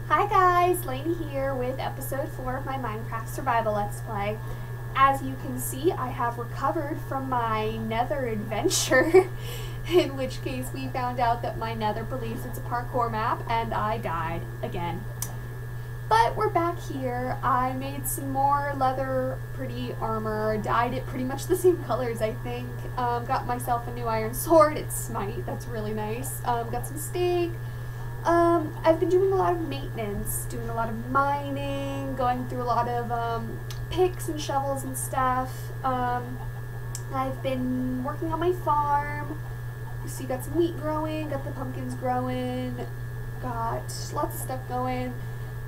Hi guys, Laney here with episode 4 of my Minecraft survival let's play. As you can see, I have recovered from my nether adventure, in which case we found out that my nether believes it's a parkour map and I died again. But we're back here. I made some more leather pretty armor, dyed it pretty much the same colors I think. Got myself a new iron sword, it's smite, that's really nice. Got some steak. I've been doing a lot of maintenance, doing a lot of mining, going through a lot of picks and shovels and stuff. I've been working on my farm. You see, got some wheat growing, got the pumpkins growing, got lots of stuff going.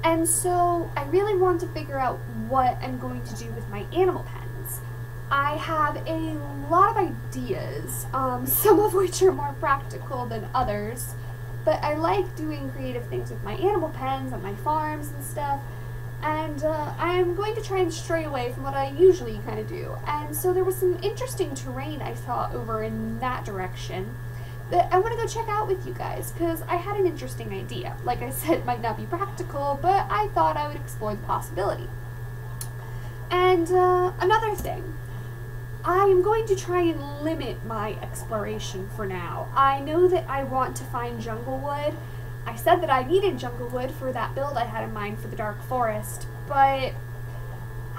And so I really want to figure out what I'm going to do with my animal pens. I have a lot of ideas, some of which are more practical than others. But I like doing creative things with my animal pens and my farms and stuff, and I'm going to try and stray away from what I usually kind of do. And so there was some interesting terrain I saw over in that direction that I want to go check out with you guys, because I had an interesting idea. Like I said, it might not be practical, but I thought I would explore the possibility. And another thing. I am going to try and limit my exploration for now. I know that I want to find jungle wood. I said that I needed jungle wood for that build I had in mind for the dark forest, but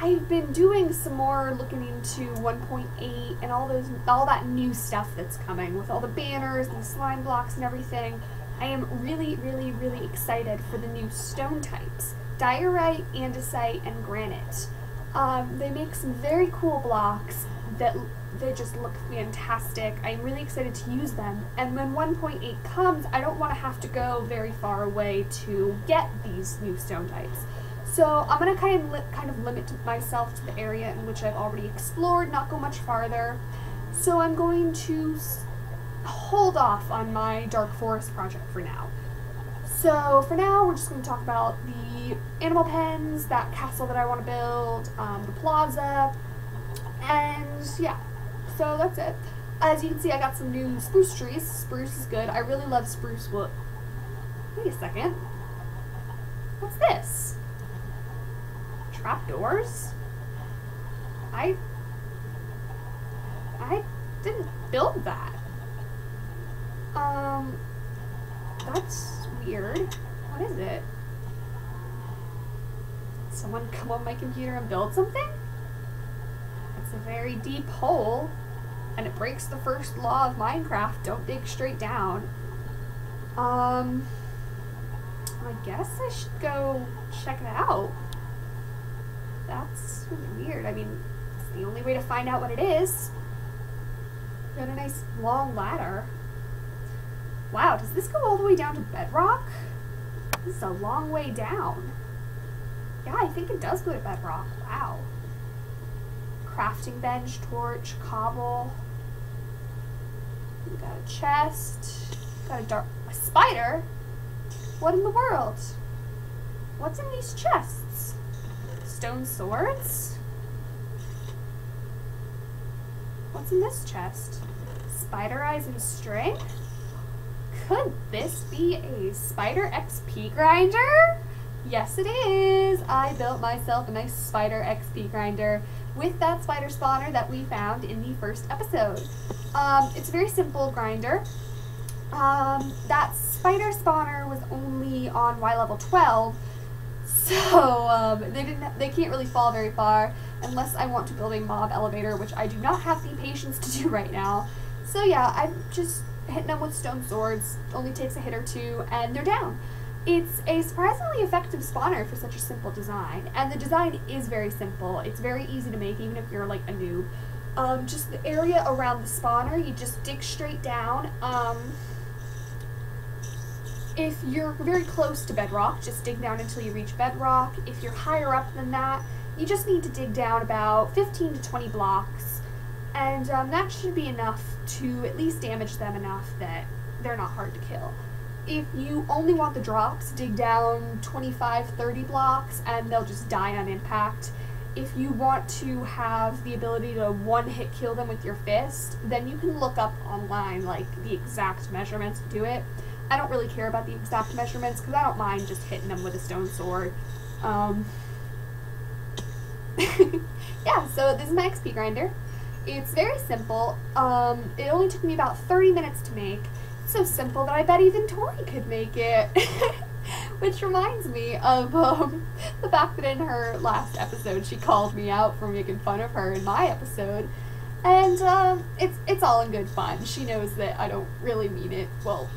I've been doing some more looking into 1.8 and all that new stuff that's coming with all the banners and the slime blocks and everything. I am really excited for the new stone types, diorite, andesite, and granite. They make some very cool blocks that they just look fantastic. I'm really excited to use them, and when 1.8 comes, I don't want to have to go very far away to get these new stone types. So I'm going to kind of limit myself to the area in which I've already explored, not go much farther. So I'm going to hold off on my dark forest project for now. So for now, we're just going to talk about the animal pens, that castle that I want to build, the plaza, and yeah, so that's it. As you can see, I got some new spruce trees. Spruce is good. I really love spruce wood. Wait a second. What's this? Trapdoors? I didn't build that. That's weird. What is it? Did someone come on my computer and build something? It's a very deep hole, and it breaks the first law of Minecraft, don't dig straight down. I guess I should go check it out. That's really weird. I mean, it's the only way to find out what it is. Got a nice long ladder. Wow, does this go all the way down to bedrock? This is a long way down. Yeah, I think it does go to bedrock. Wow. Crafting bench, torch, cobble. We got a chest. Got a spider? What in the world? What's in these chests? Stone swords? What's in this chest? Spider eyes and string? Could this be a spider XP grinder? Yes it is! I built myself a nice spider XP grinder with that spider spawner that we found in the first episode. It's a very simple grinder. That spider spawner was only on Y level 12, so they can't really fall very far unless I want to build a mob elevator, which I do not have the patience to do right now. So yeah, I'm just hitting them with stone swords. Only takes a hit or two, and they're down. It's a surprisingly effective spawner for such a simple design, and the design is very simple. It's very easy to make, even if you're like a noob. Just the area around the spawner, you just dig straight down. If you're very close to bedrock, just dig down until you reach bedrock. If you're higher up than that, you just need to dig down about 15 to 20 blocks, and that should be enough to at least damage them enough that they're not hard to kill. If you only want the drops, dig down 25, 30 blocks and they'll just die on impact. If you want to have the ability to one-hit kill them with your fist, then you can look up online like the exact measurements to do it. I don't really care about the exact measurements because I don't mind just hitting them with a stone sword. Yeah, so this is my XP grinder. It's very simple. It only took me about 30 minutes to make. It's so simple that I bet even Tori could make it. Which reminds me of the fact that in her last episode she called me out for making fun of her in my episode. And it's all in good fun. She knows that I don't really mean it. Well,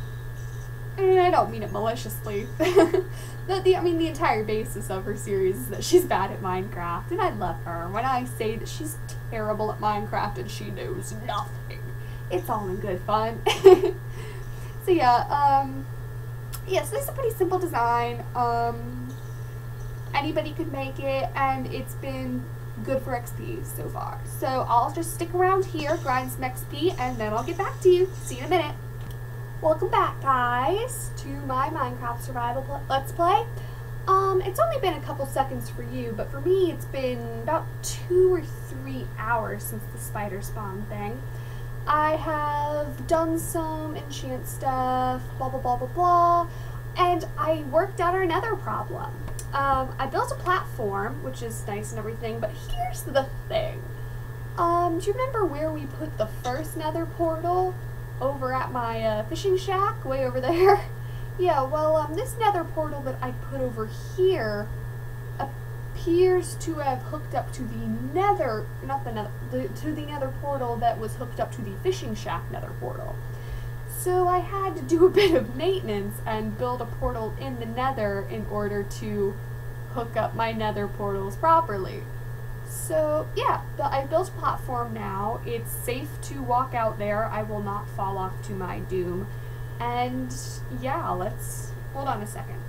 I don't mean it maliciously. The entire basis of her series is that she's bad at Minecraft, and I love her. When I say that she's terrible at Minecraft and she knows nothing, it's all in good fun. So yeah, so this is a pretty simple design. Anybody could make it, and it's been good for XP so far. So I'll just stick around here, grind some XP, and then I'll get back to you. See you in a minute. Welcome back, guys, to my Minecraft survival let's play. It's only been a couple seconds for you, but for me it's been about 2 or 3 hours since the spider spawn thing. I have done some enchant stuff, blah blah blah blah blah, and I worked out our nether problem. I built a platform, which is nice and everything, but here's the thing. Do you remember where we put the first nether portal? Over at my fishing shack, way over there. Yeah, well, this nether portal that I put over here appears to have hooked up to the nether, to the nether portal that was hooked up to the fishing shack nether portal. So I had to do a bit of maintenance and build a portal in the nether in order to hook up my nether portals properly. So yeah, I built a platform now. It's safe to walk out there. I will not fall off to my doom. And yeah, let's hold on a second.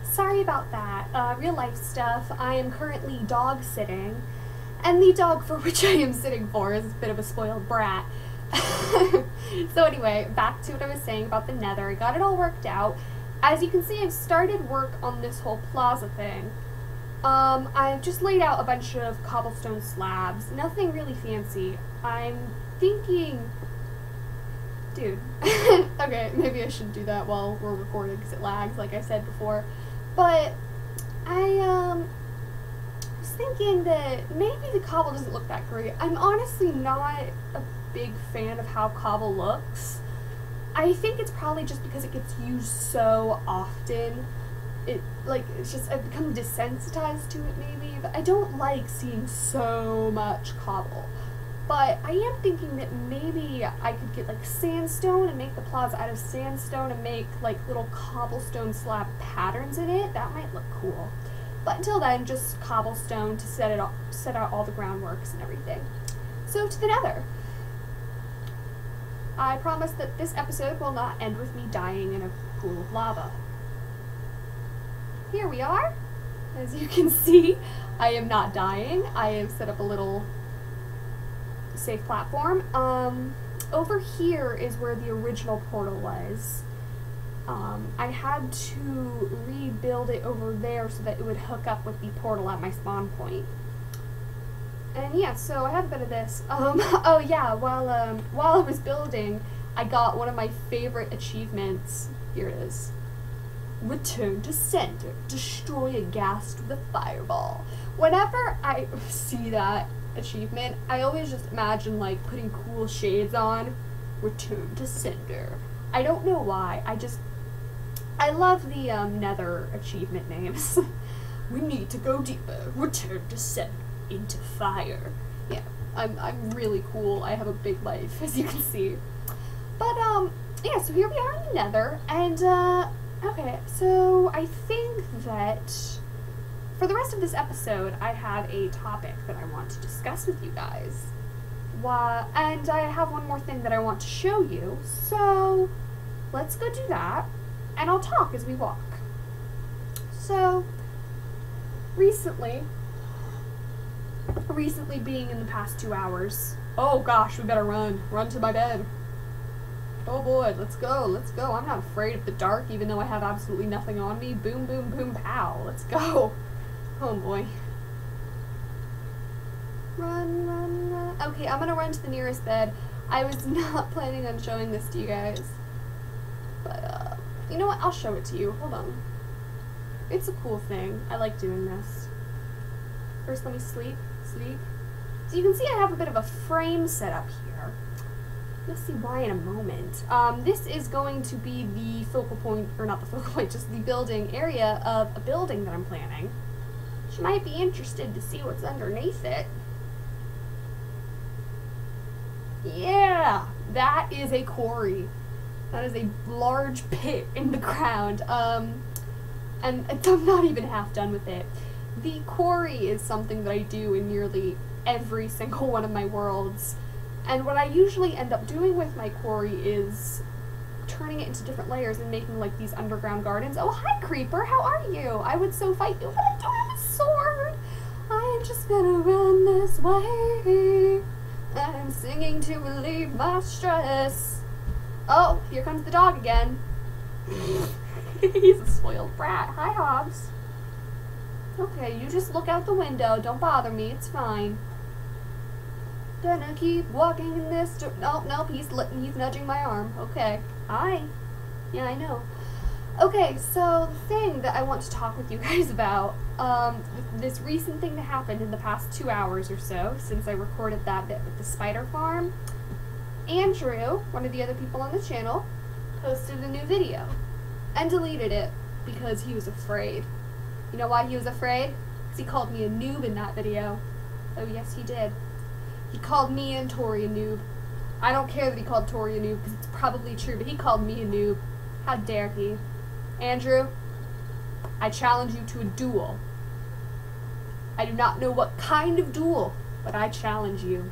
Sorry about that. Real life stuff. I am currently dog sitting, and the dog for which I am sitting for is a bit of a spoiled brat. So anyway, back to what I was saying about the nether. I got it all worked out. As you can see, I've started work on this whole plaza thing. I've just laid out a bunch of cobblestone slabs. Nothing really fancy. I'm thinking... Dude. Okay, maybe I shouldn't do that while we're recording because it lags, like I said before. But I was thinking that maybe the cobble doesn't look that great. I'm honestly not a big fan of how cobble looks. I think it's probably just because it gets used so often. I've become desensitized to it maybe, but I don't like seeing so much cobble. But I am thinking that maybe I could get like sandstone and make the plaza out of sandstone and make like little cobblestone slab patterns in it. That might look cool. But until then, just cobblestone to set out all the groundworks and everything. So to the nether. I promise that this episode will not end with me dying in a pool of lava. Here we are. As you can see, I am not dying. I have set up a little safe platform. Over here is where the original portal was. I had to rebuild it over there so that it would hook up with the portal at my spawn point. And yeah, so I have a bit of this. Oh yeah, while I was building, I got one of my favorite achievements. Here it is. Return to center. Destroy a ghast with a fireball. Whenever I see that achievement, I always just imagine like putting cool shades on. Return to center. I don't know why. I love the nether achievement names. We need to go deeper. Return to center. Into fire. Yeah, I'm really cool. I have a big life, as you can see. But yeah, so here we are in the nether, and okay, so I think that for the rest of this episode, I have a topic that I want to discuss with you guys. And I have one more thing that I want to show you, so let's go do that, and I'll talk as we walk. So, recently being in the past 2 hours, oh gosh, we better run to my bed. Oh boy, let's go. I'm not afraid of the dark, even though I have absolutely nothing on me. Boom, boom, boom, pow. Let's go. Oh boy. Run. Okay, I'm gonna run to the nearest bed. I was not planning on showing this to you guys. But, You know what? I'll show it to you. Hold on. It's a cool thing. I like doing this. First, let me sleep. So you can see I have a bit of a frame set up here. You'll see why in a moment. This is going to be the focal point, or not the focal point, just the building area of a building that I'm planning. You might be interested to see what's underneath it. Yeah, that is a quarry. That is a large pit in the ground. And I'm not even half done with it. The quarry is something that I do in nearly every single one of my worlds. And what I usually end up doing with my quarry is turning it into different layers and making like these underground gardens. Oh, hi Creeper, how are you? I would so fight you, but I don't have a sword. I am just gonna run this way. I'm singing to relieve my stress. Oh, here comes the dog again. He's a spoiled brat. Hi, Hobbs. Okay, you just look out the window. Don't bother me. It's fine. Gonna keep walking in this. Nope. He's nudging my arm. Okay. Hi. Yeah, I know. Okay, so the thing that I want to talk with you guys about, this recent thing that happened in the past 2 hours or so, since I recorded that bit with the spider farm. Andrew, one of the other people on the channel, posted a new video and deleted it because he was afraid. You know why he was afraid? Because he called me a noob in that video. Oh yes, he did. He called me and Tori a noob. I don't care that he called Tori a noob because it's probably true, but he called me a noob. How dare he? Andrew, I challenge you to a duel. I do not know what kind of duel, but I challenge you.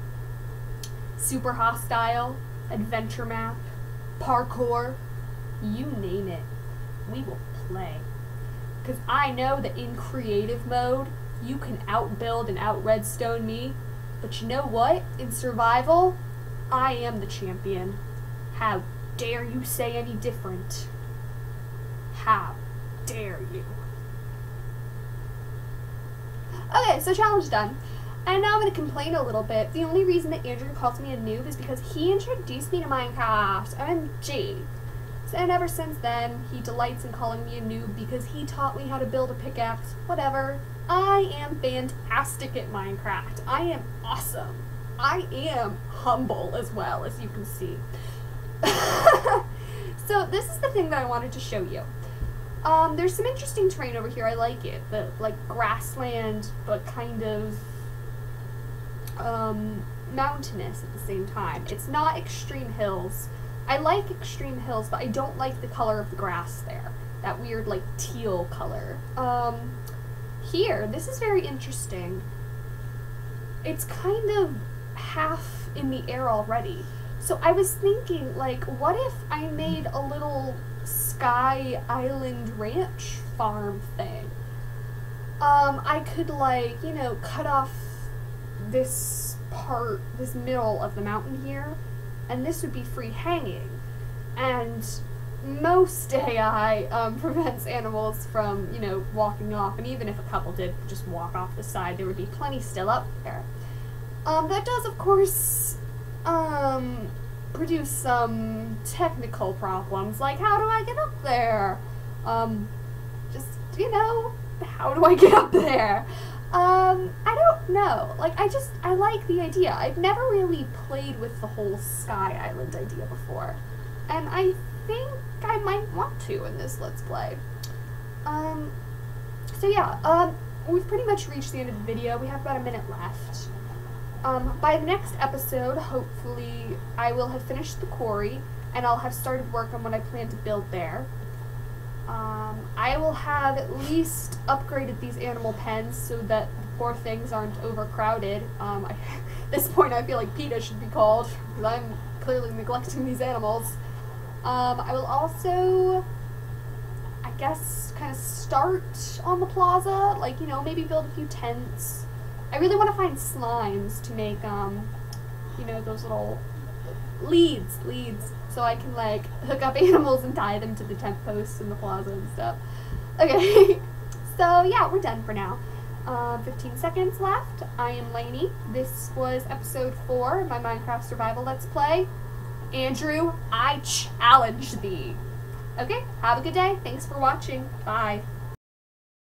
Super hostile, adventure map, parkour, you name it. We will play. Because I know that in creative mode, you can outbuild and out-redstone me. But you know what? In survival, I am the champion. How dare you say any different? How dare you? Okay, so challenge done. And now I'm going to complain a little bit. The only reason that Andrew calls me a noob is because he introduced me to Minecraft. OMG. And ever since then, he delights in calling me a noob because he taught me how to build a pickaxe. Whatever. I am fantastic at Minecraft. I am awesome. I am humble as well, as you can see. So this is the thing that I wanted to show you. There's some interesting terrain over here. I like it. The like grassland, but kind of mountainous at the same time. It's not extreme hills. I like extreme hills, but I don't like the color of the grass there. That weird, like, teal color. Here, this is very interesting. It's kind of half in the air already. So I was thinking, like, what if I made a little sky island ranch farm thing? I could, like, you know, cut off this part, this middle of the mountain here, and this would be free hanging. And most AI prevents animals from, you know, walking off, and even if a couple did just walk off the side, there would be plenty still up there. That does, of course, produce some technical problems, like how do I get up there? Just, you know, how do I get up there? I don't know. Like, I like the idea. I've never really played with the whole Sky Island idea before. And I think I might want to in this Let's Play. So yeah, we've pretty much reached the end of the video. We have about a minute left. By the next episode, hopefully, I will have finished the quarry, and I'll have started work on what I plan to build there. I will have at least upgraded these animal pens so that the poor things aren't overcrowded. At this point I feel like PETA should be called, because I'm clearly neglecting these animals. I will also, I guess, kind of start on the plaza, like, you know, maybe build a few tents. I really want to find slimes to make, you know, those little leads, so I can, like, hook up animals and tie them to the tent posts in the plaza and stuff. Okay, so yeah, we're done for now. 15 seconds left. I am Laney. This was episode 4 of my Minecraft Survival Let's Play. Andrew, I challenge thee. Okay, have a good day. Thanks for watching. Bye.